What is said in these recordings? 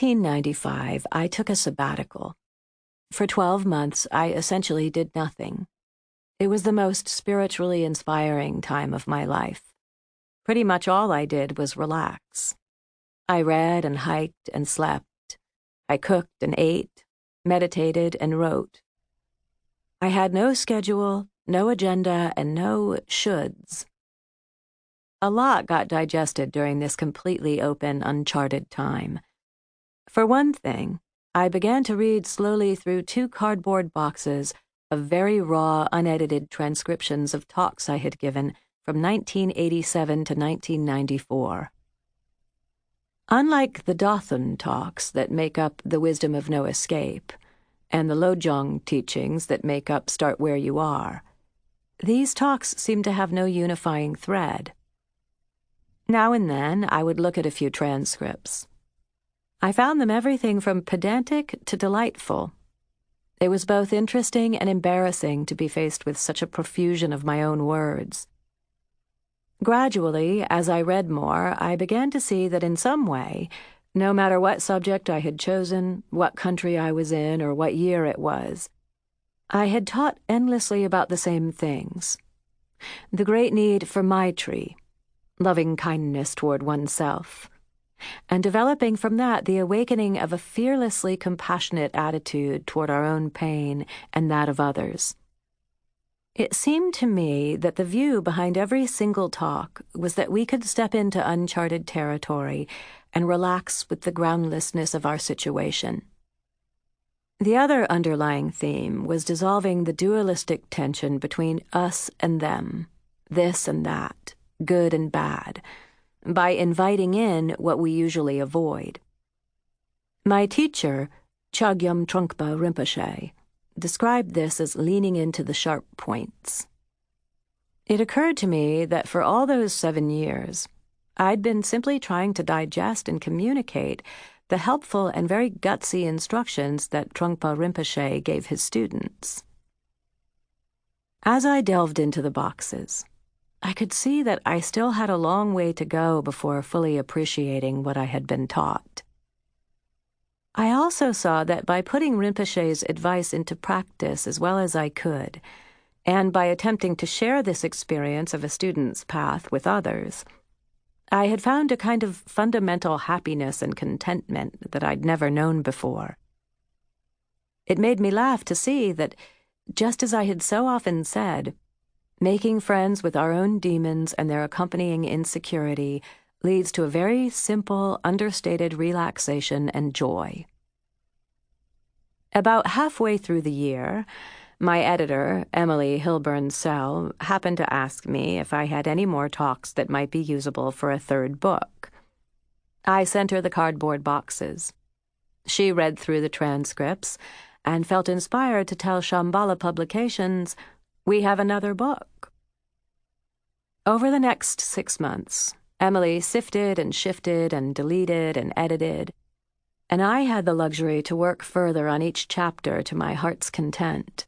1895, I took a sabbatical. For 12 months, I essentially did nothing. It was the most spiritually inspiring time of my life. Pretty much all I did was relax. I read and hiked and slept. I cooked and ate, meditated and wrote. I had no schedule, no agenda, and no shoulds. A lot got digested during this completely open, uncharted time. For one thing, I began to read slowly through 2 cardboard boxes of very raw, unedited transcriptions of talks I had given from 1987 to 1994. Unlike the Dothan talks that make up The Wisdom of No Escape, and the Lojong teachings that make up Start Where You Are, these talks seemed to have no unifying thread. Now and then, I would look at a few transcripts. I found them everything from pedantic to delightful. It was both interesting and embarrassing to be faced with such a profusion of my own words. Gradually, as I read more, I began to see that in some way, no matter what subject I had chosen, what country I was in, or what year it was, I had taught endlessly about the same things. The great need for Maitri, loving kindness toward oneself, and developing from that the awakening of a fearlessly compassionate attitude toward our own pain and that of others. It seemed to me that the view behind every single talk was that we could step into uncharted territory and relax with the groundlessness of our situation. The other underlying theme was dissolving the dualistic tension between us and them, this and that, good and bad, by inviting in what we usually avoid. My teacher, Chogyam Trungpa Rinpoche, described this as leaning into the sharp points. It occurred to me that for all those 7 years, I'd been simply trying to digest and communicate the helpful and very gutsy instructions that Trungpa Rinpoche gave his students. As I delved into the boxes, I could see that I still had a long way to go before fully appreciating what I had been taught. I also saw that by putting Rinpoche's advice into practice as well as I could, and by attempting to share this experience of a student's path with others, I had found a kind of fundamental happiness and contentment that I'd never known before. It made me laugh to see that, just as I had so often said, making friends with our own demons and their accompanying insecurity leads to a very simple, understated relaxation and joy. About halfway through the year, my editor, Emily Hilburn-Sell, happened to ask me if I had any more talks that might be usable for a 3rd book. I sent her the cardboard boxes. She read through the transcripts and felt inspired to tell Shambhala Publications, "We have another book." Over the next 6 months, Emily sifted and shifted and deleted and edited, and I had the luxury to work further on each chapter to my heart's content.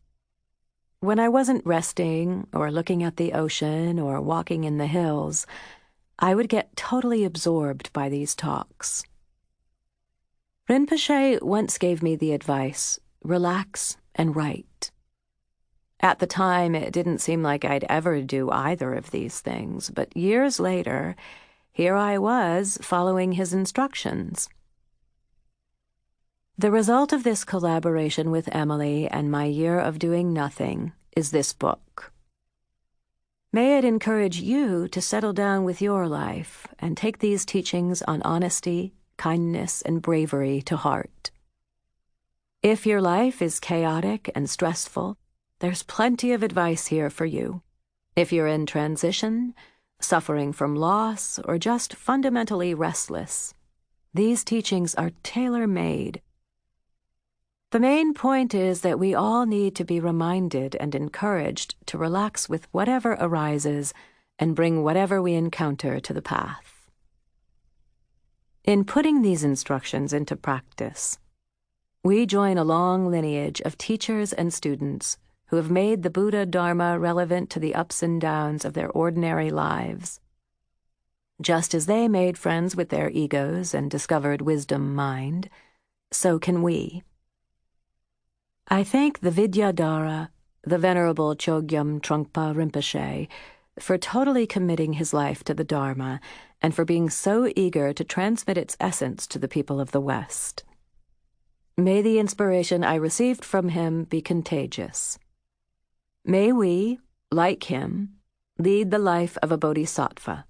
When I wasn't resting or looking at the ocean or walking in the hills, I would get totally absorbed by these talks. Rinpoche once gave me the advice, relax and write. At the time, it didn't seem like I'd ever do either of these things, but years later, here I was following his instructions. The result of this collaboration with Emily and my year of doing nothing is this book. May it encourage you to settle down with your life and take these teachings on honesty, kindness, and bravery to heart. If your life is chaotic and stressful, there's plenty of advice here for you. If you're in transition, suffering from loss, or just fundamentally restless, these teachings are tailor-made. The main point is that we all need to be reminded and encouraged to relax with whatever arises and bring whatever we encounter to the path. In putting these instructions into practice, we join a long lineage of teachers and students who have made the Buddha Dharma relevant to the ups and downs of their ordinary lives. Just as they made friends with their egos and discovered wisdom mind, so can we. I thank the Vidyadhara, the Venerable Chogyam Trungpa Rinpoche, for totally committing his life to the Dharma and for being so eager to transmit its essence to the people of the West. May the inspiration I received from him be contagious. May we, like him, lead the life of a bodhisattva,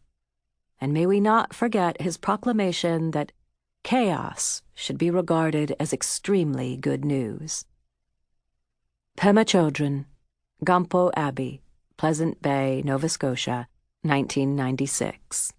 and may we not forget his proclamation that chaos should be regarded as extremely good news. Pema Chödrön, Gampo Abbey, Pleasant Bay, Nova Scotia, 1996.